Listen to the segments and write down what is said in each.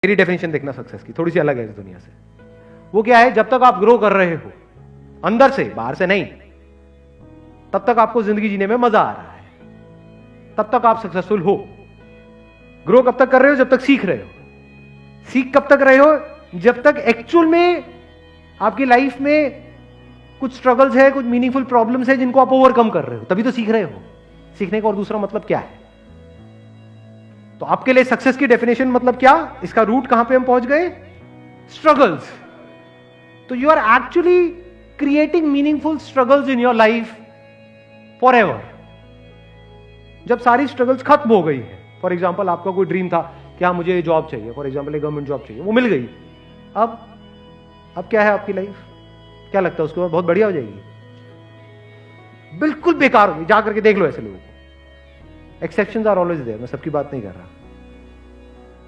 मेरी डेफिनेशन देखना सक्सेस की थोड़ी सी अलग है इस दुनिया से। वो क्या है, जब तक आप ग्रो कर रहे हो अंदर से, बाहर से नहीं, तब तक आपको जिंदगी जीने में मजा आ रहा है, तब तक आप सक्सेसफुल हो। ग्रो कब तक कर रहे हो? जब तक सीख रहे हो। सीख कब तक रहे हो? जब तक एक्चुअल में आपकी लाइफ में कुछ स्ट्रगल्स है, कुछ मीनिंगफुल प्रॉब्लम्स है जिनको आप ओवरकम कर रहे हो, तभी तो सीख रहे हो। सीखने का और दूसरा मतलब क्या है? तो आपके लिए सक्सेस की डेफिनेशन मतलब क्या? इसका रूट कहां पे हम पहुंच गए? स्ट्रगल्स। तो you are actually creating meaningful struggles in your life for ever. जब सारी स्ट्रगल्स खत्म हो गई है, फॉर एग्जाम्पल आपका कोई ड्रीम था कि हाँ मुझे जॉब चाहिए, फॉर एग्जाम्पल गवर्नमेंट जॉब चाहिए, वो मिल गई, अब क्या है आपकी लाइफ? क्या लगता है उसके बाद बहुत बढ़िया हो जाएगी? बिल्कुल बेकार होगी। जा करके देख लो ऐसे लोगों को। एक्सेप्शंस आर ऑलवेज देयर, मैं सबकी बात नहीं कर रहा।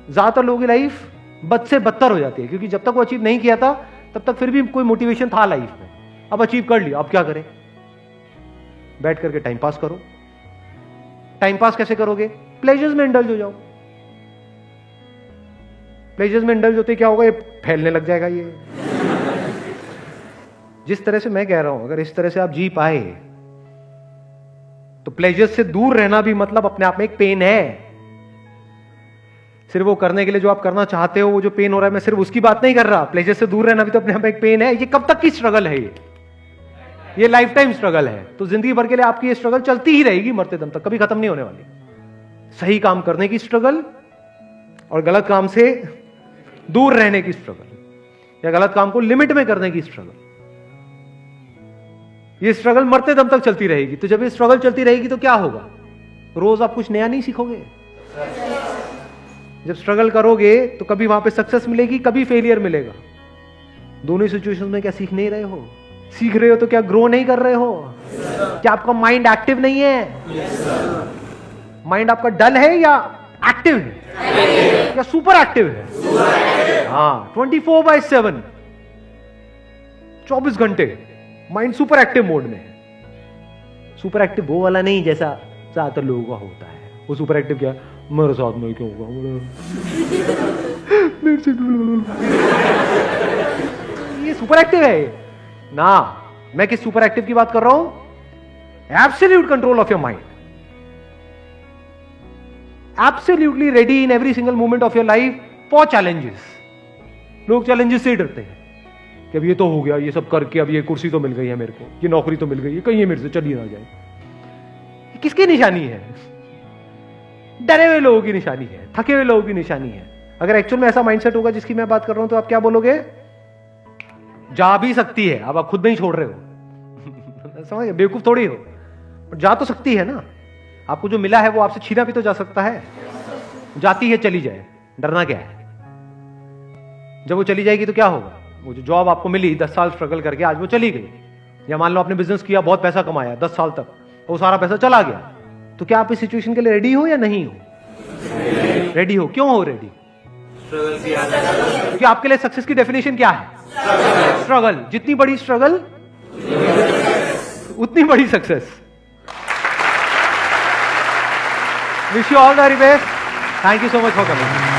ज्यादातर लोगों की लाइफ बद से बदतर हो जाती है, क्योंकि जब तक वो अचीव नहीं किया था तब तक फिर भी कोई मोटिवेशन था लाइफ में। अब अचीव कर लिया, अब क्या करें? बैठ करके टाइम पास करो। टाइम पास कैसे करोगे? प्लेजर्स में इंडल्ज हो जाओ। प्लेजर्स में इंडल्ज होते क्या होगा? ये फैलने लग जाएगा। ये जिस तरह से मैं कह रहा हूं, अगर इस तरह से आप जी पाए तो प्लेजर्स से दूर रहना भी मतलब अपने आप में एक पेन है। सिर्फ वो करने के लिए जो आप करना चाहते हो, वो जो पेन हो रहा है, मैं सिर्फ उसकी बात नहीं कर रहा। प्लेजर से दूर रहना भी तो अपने आप में एक पेन है। ये कब तक की स्ट्रगल है? ये लाइफ टाइम स्ट्रगल है। तो जिंदगी भर के लिए आपकी ये स्ट्रगल चलती ही रहेगी, मरते दम तक, कभी खत्म नहीं होने वाली। सही काम करने की स्ट्रगल और गलत काम से दूर रहने की स्ट्रगल, या गलत काम को लिमिट में करने की स्ट्रगल, ये स्ट्रगल मरते दम तक चलती रहेगी। तो जब ये स्ट्रगल चलती रहेगी तो क्या होगा? रोज आप कुछ नया नहीं सीखोगे। जब स्ट्रगल करोगे तो कभी वहां पे सक्सेस मिलेगी, कभी फेलियर मिलेगा। दोनों सिचुएशंस में क्या सीख नहीं रहे हो? सीख रहे हो तो क्या ग्रो नहीं कर रहे हो? क्या आपका माइंड एक्टिव नहीं है? माइंड आपका डल है या एक्टिव है? या सुपर एक्टिव है? हाँ, 24/7, 24 घंटे माइंड सुपर एक्टिव मोड में है। सुपर एक्टिव वो वाला नहीं जैसा ज्यादातर लोगों का होता है। वो सुपर एक्टिव क्या? मेरे साथ में क्यों होगा? ये सुपर एक्टिव है ना। मैं किस सुपर एक्टिव की बात कर रहा हूं? Absolute control of your mind, absolutely ready in every single moment of your life for challenges. लोग चैलेंजेस से ही डरते हैं कि अब ये तो हो गया, ये सब करके अब ये कुर्सी तो मिल गई है मेरे को, ये नौकरी तो मिल गई है, कहीं ये मेरे से चली ना जाए। ये किसकी निशानी है? डरे हुए लोगों की निशानी है, थके हुए लोगों की निशानी है। अगर एक्चुअल में ऐसा माइंडसेट होगा जिसकी मैं बात कर रहा हूं, तो आप क्या बोलोगे? जा भी सकती है। अब आप खुद नहीं छोड़ रहे हो समझ, बेवकूफ थोड़ी हो, पर जा तो सकती है ना। आपको जो मिला है वो आपसे छीना भी तो जा सकता है। जाती है, चली जाए, डरना क्या है? जब वो चली जाएगी तो क्या होगा? वो जो जॉब आपको मिली 10 साल स्ट्रगल करके, आज वो चली गई। या मान लो आपने बिजनेस किया, बहुत पैसा कमाया 10 साल तक, वो सारा पैसा चला गया, तो क्या आप इस सिचुएशन के लिए रेडी हो या नहीं हो? रेडी हो। क्यों हो रेडी? क्योंकि आपके लिए सक्सेस की डेफिनेशन क्या है? स्ट्रगल। जितनी बड़ी स्ट्रगल उतनी बड़ी success. Wish you all the very best. Thank you so much for coming.